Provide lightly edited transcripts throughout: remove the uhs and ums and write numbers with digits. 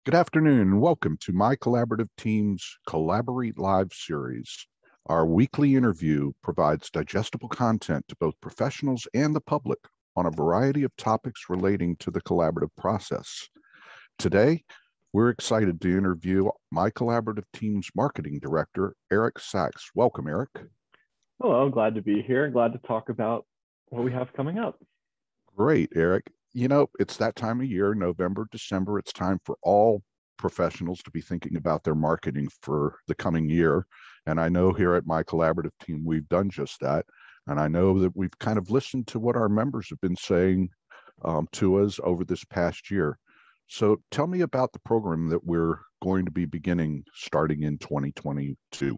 Good afternoon and welcome to my collaborative team's CollaborEAT Live series. Our weekly interview provides digestible content to both professionals and the public on a variety of topics relating to the collaborative process. Today, we're excited to interview my collaborative team's marketing director, Eric Sachs. Welcome, Eric. Hello, glad to be here. Glad to talk about what we have coming up. Great, Eric. You know, it's that time of year, November, December. It's time for all professionals to be thinking about their marketing for the coming year. And I know here at my collaborative team, we've done just that. And I know that we've kind of listened to what our members have been saying to us over this past year. So tell me about the program that we're going to be beginning starting in 2022.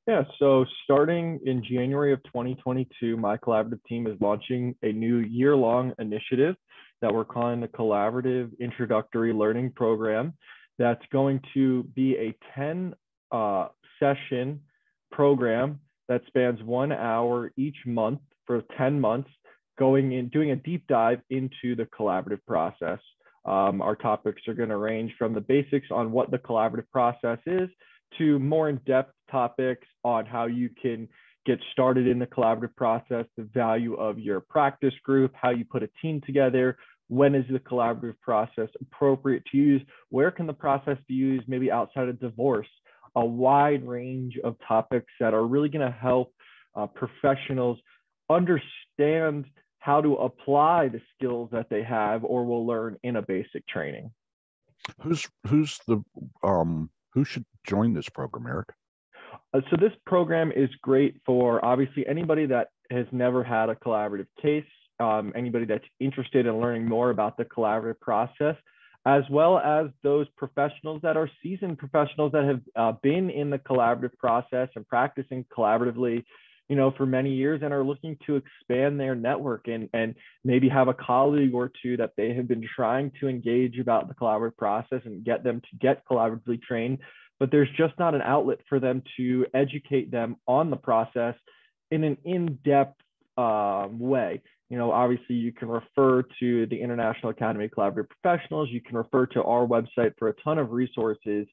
Yeah, so starting in January of 2022, my collaborative team is launching a new year-long initiative that we're calling the Collaborative Introductory Learning Program. That's going to be a 10-session program that spans 1 hour each month for 10 months, doing a deep dive into the collaborative process. Our topics are going to range from the basics on what the collaborative process is to more in-depth topics on how you can get started in the collaborative process, the value of your practice group, how you put a team together, when is the collaborative process appropriate to use, where can the process be used maybe outside of divorce, a wide range of topics that are really going to help professionals understand how to apply the skills that they have or will learn in a basic training. Who should join this program, Eric? So this program is great for obviously anybody that has never had a collaborative case, anybody that's interested in learning more about the collaborative process, as well as those professionals that are seasoned professionals that have been in the collaborative process and practicing collaboratively, for many years and are looking to expand their network and maybe have a colleague or two that they have been trying to engage about the collaborative process and get them to get collaboratively trained, but there's just not an outlet for them to educate them on the process in an in-depth way. Obviously you can refer to the International Academy of Collaborative Professionals. You can refer to our website for a ton of resources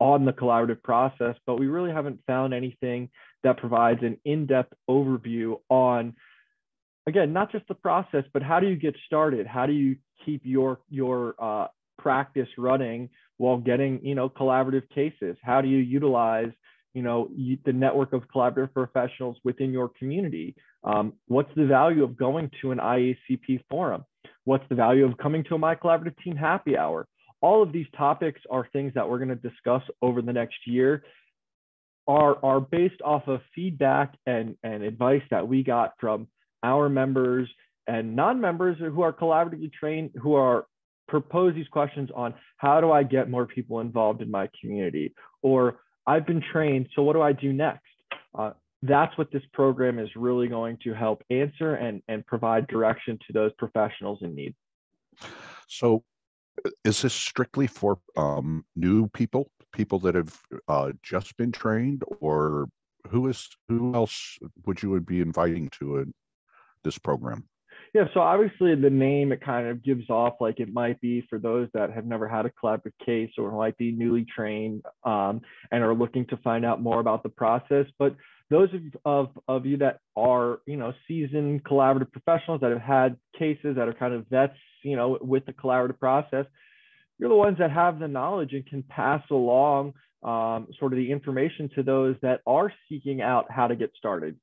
on the collaborative process, but we really haven't found anything that provides an in-depth overview on, again, not just the process, but how do you get started? How do you keep your practice running while getting, collaborative cases? How do you utilize, the network of collaborative professionals within your community? What's the value of going to an IACP forum? What's the value of coming to a My Collaborative Team happy hour? All of these topics are things that we're going to discuss over the next year, are based off of feedback and advice that we got from our members and non-members who are collaboratively trained, who are propose these questions on how do I get more people involved in my community? Or I've been trained, so what do I do next? That's what this program is really going to help answer and provide direction to those professionals in need. So is this strictly for new people that have just been trained, or who else would you be inviting to this program? Yeah, so obviously the name, it kind of gives off like it might be for those that have never had a collaborative case or might be newly trained and are looking to find out more about the process. But those of you that are, seasoned collaborative professionals that have had cases, that are kind of vets, with the collaborative process, you're the ones that have the knowledge and can pass along sort of the information to those that are seeking out how to get started.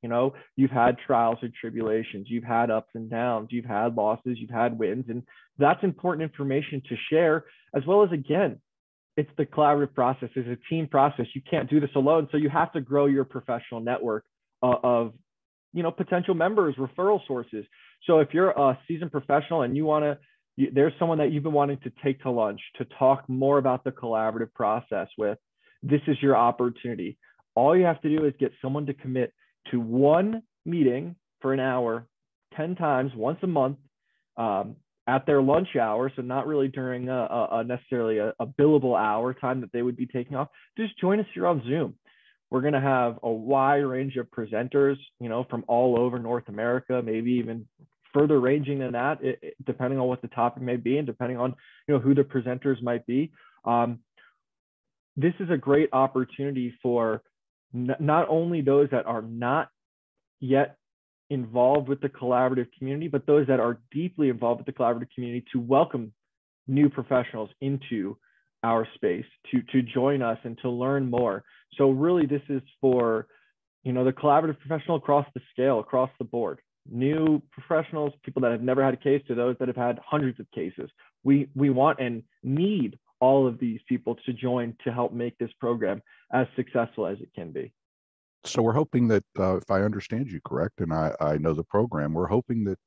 You've had trials and tribulations, you've had ups and downs, you've had losses, you've had wins, and that's important information to share, as well as, again, it's the collaborative process. It's a team process. You can't do this alone. So you have to grow your professional network of potential members, referral sources. So if you're a seasoned professional and there's someone that you've been wanting to take to lunch to talk more about the collaborative process with, this is your opportunity. All you have to do is get someone to commit to one meeting for an hour, 10 times, once a month, at their lunch hour. So not really during necessarily a billable hour time that they would be taking off. Just join us here on Zoom. We're going to have a wide range of presenters, from all over North America, maybe even further ranging than that, depending on what the topic may be and depending on who the presenters might be. This is a great opportunity for not only those that are not yet involved with the collaborative community, but those that are deeply involved with the collaborative community to welcome new professionals into our space to join us and to learn more. So really this is for, the collaborative professional across the scale, across the board, new professionals, people that have never had a case to those that have had hundreds of cases. We want and need all of these people to join to help make this program as successful as it can be. So we're hoping that, if I understand you correct, and I know the program, we're hoping that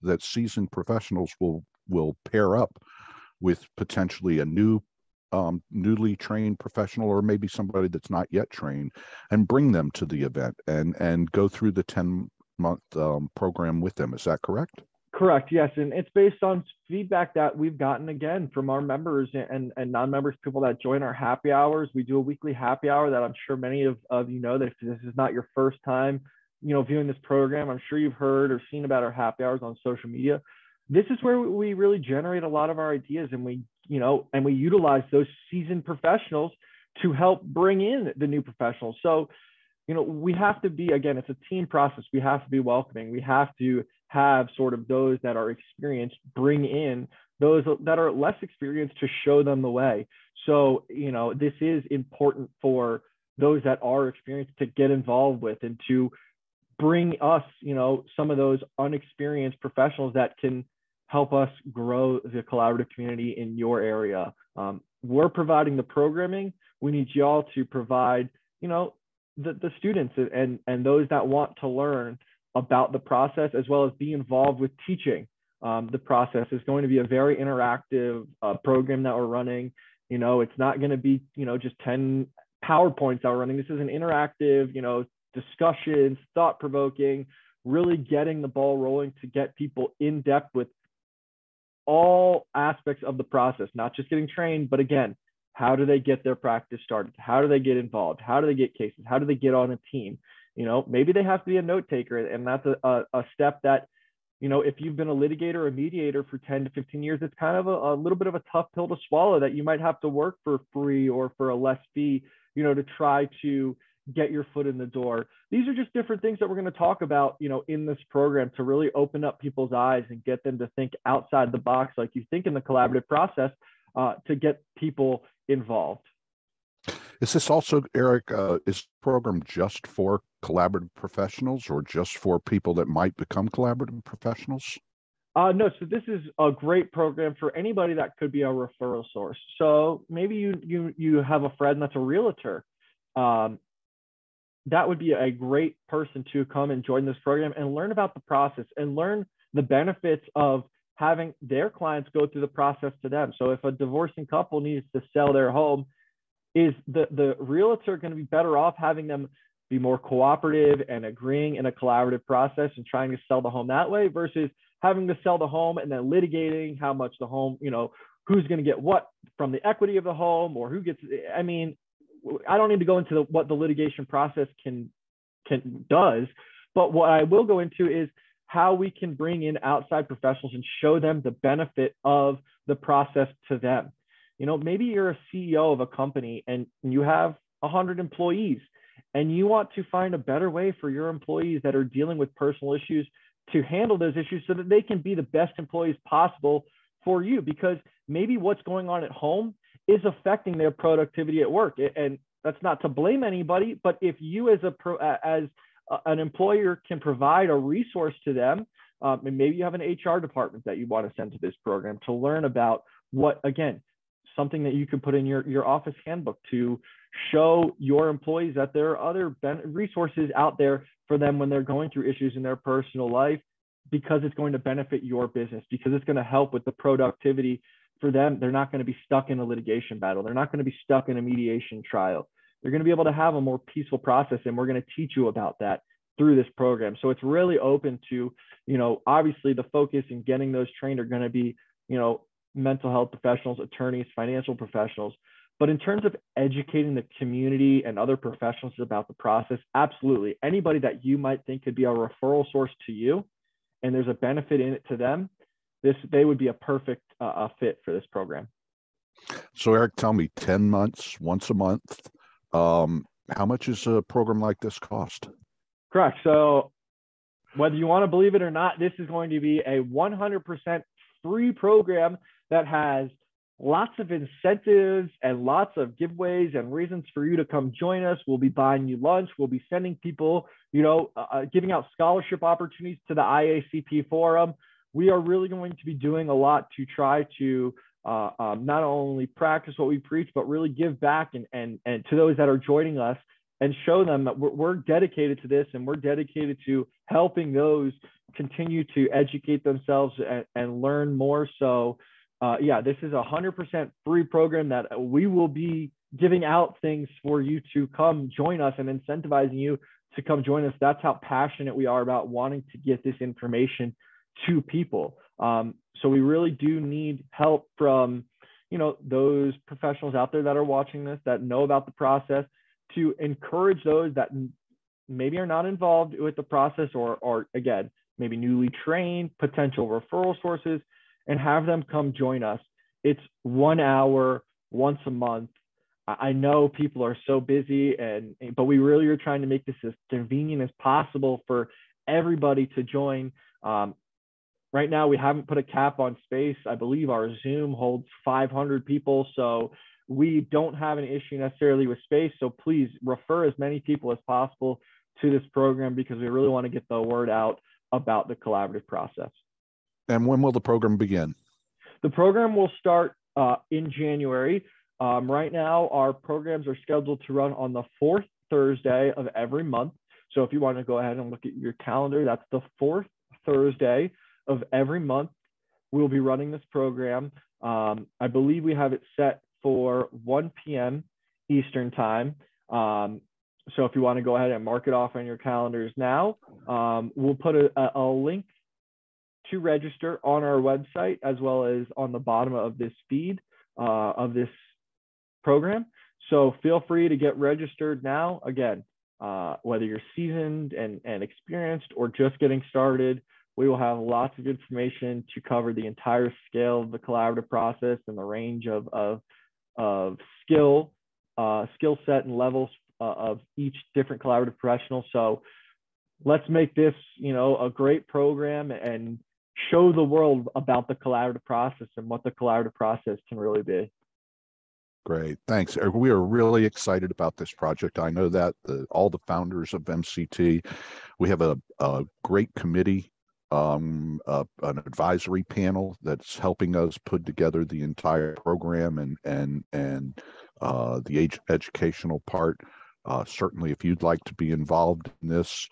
that seasoned professionals will pair up with potentially a newly trained professional, or maybe somebody that's not yet trained, and bring them to the event and go through the 10-month program with them. Is that correct? Correct. Yes. And it's based on feedback that we've gotten, again, from our members and non-members, people that join our happy hours. We do a weekly happy hour that I'm sure many of you know, that if this is not your first time, viewing this program, I'm sure you've heard or seen about our happy hours on social media. This is where we really generate a lot of our ideas, and we utilize those seasoned professionals to help bring in the new professionals. So, we have to be, again, it's a team process. We have to be welcoming. We have to have sort of those that are experienced bring in those that are less experienced to show them the way. So, this is important for those that are experienced to get involved with and to bring us, some of those unexperienced professionals that can help us grow the collaborative community in your area. We're providing the programming. We need y'all to provide, the students and those that want to learn about the process, as well as be involved with teaching the process. Is going to be a very interactive program that we're running. It's not going to be, just 10 PowerPoints that we're running. This is an interactive, discussions, thought-provoking, really getting the ball rolling to get people in depth with all aspects of the process, not just getting trained, but again, how do they get their practice started? How do they get involved? How do they get cases? How do they get on a team? Maybe they have to be a note taker, and that's a step that, if you've been a litigator or a mediator for 10 to 15 years, it's kind of a little bit of a tough pill to swallow, that you might have to work for free or for a less fee, to try to get your foot in the door. These are just different things that we're going to talk about, in this program, to really open up people's eyes and get them to think outside the box, like you think in the collaborative process, to get people involved. Is this also, Eric, is the program just for collaborative professionals, or just for people that might become collaborative professionals? No, so this is a great program for anybody that could be a referral source. So maybe you have a friend that's a realtor. That would be a great person to come and join this program and learn about the process and learn the benefits of having their clients go through the process to them. So if a divorcing couple needs to sell their home, is the realtor going to be better off having them be more cooperative and agreeing in a collaborative process and trying to sell the home that way, versus having to sell the home and then litigating how much the home, who's going to get what from the equity of the home, or who gets, I mean, I don't need to go into what the litigation process does, but what I will go into is how we can bring in outside professionals and show them the benefit of the process to them. Maybe you're a CEO of a company and you have 100 employees, and you want to find a better way for your employees that are dealing with personal issues to handle those issues so that they can be the best employees possible for you, because maybe what's going on at home is affecting their productivity at work. And that's not to blame anybody, but if you as an employer can provide a resource to them, and maybe you have an HR department that you want to send to this program to learn about what, again, something that you could put in your office handbook to show your employees that there are other resources out there for them when they're going through issues in their personal life, because it's going to benefit your business, because it's going to help with the productivity for them. They're not going to be stuck in a litigation battle. They're not going to be stuck in a mediation trial. They're going to be able to have a more peaceful process, and we're going to teach you about that through this program. So it's really open to, obviously the focus in getting those trained are going to be, mental health professionals, attorneys, financial professionals. But in terms of educating the community and other professionals about the process, absolutely. Anybody that you might think could be a referral source to you, and there's a benefit in it to them, they would be a perfect fit for this program. So Eric, tell me, 10 months, once a month, how much is a program like this cost? Correct. So whether you want to believe it or not, this is going to be a 100% free program that has lots of incentives and lots of giveaways and reasons for you to come join us. We'll be buying you lunch. We'll be sending people, giving out scholarship opportunities to the IACP forum. We are really going to be doing a lot to try to not only practice what we preach, but really give back and to those that are joining us and show them that we're dedicated to this, and we're dedicated to helping those continue to educate themselves and learn more. So this is a 100% free program that we will be giving out things for you to come join us and incentivizing you to come join us. That's how passionate we are about wanting to get this information to people. So we really do need help from, those professionals out there that are watching this, that know about the process, to encourage those that maybe are not involved with the process or again, maybe newly trained, potential referral sources, and have them come join us. It's 1 hour once a month. I know people are so busy, but we really are trying to make this as convenient as possible for everybody to join. Right now, we haven't put a cap on space. I believe our Zoom holds 500 people, so we don't have an issue necessarily with space. So please refer as many people as possible to this program, because we really want to get the word out about the collaborative process. And when will the program begin? The program will start in January. Right now, our programs are scheduled to run on the 4th Thursday of every month. So if you want to go ahead and look at your calendar, that's the 4th Thursday of every month. We'll be running this program. I believe we have it set for 1 p.m. Eastern time. So if you want to go ahead and mark it off on your calendars now, we'll put a link to register on our website, as well as on the bottom of this feed of this program. So feel free to get registered now. Again, whether you're seasoned and experienced or just getting started, we will have lots of information to cover the entire scale of the collaborative process and the range of skill set and levels of each different collaborative professional. So let's make this, a great program and show the world about the collaborative process and what the collaborative process can really be. Great. Thanks. We are really excited about this project. I know that all the founders of MCT, we have a great committee, an advisory panel that's helping us put together the entire program and the educational part. Certainly, if you'd like to be involved in this,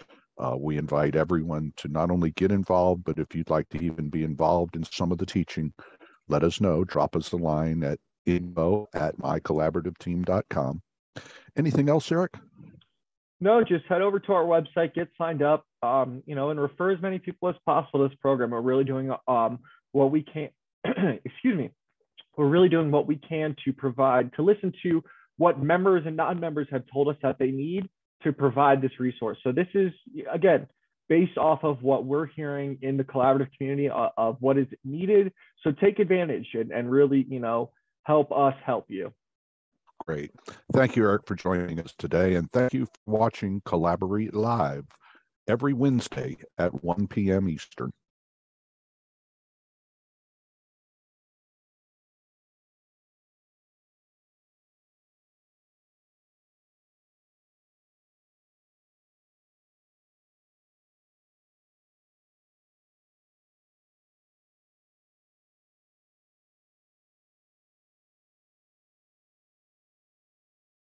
we invite everyone to not only get involved, but if you'd like to even be involved in some of the teaching, let us know. Drop us a line at info@mycollaborativeteam.com. Anything else, Eric? No, just head over to our website, get signed up, and refer as many people as possible to this program. We're really doing what we can, excuse me, we're really doing what we can to provide, to listen to what members and non-members have told us that they need to provide this resource. So this is, again, based off of what we're hearing in the collaborative community of what is needed. So take advantage and really, help us help you. Great. Thank you, Eric, for joining us today. And thank you for watching CollaborEAT Live every Wednesday at 1 p.m. Eastern.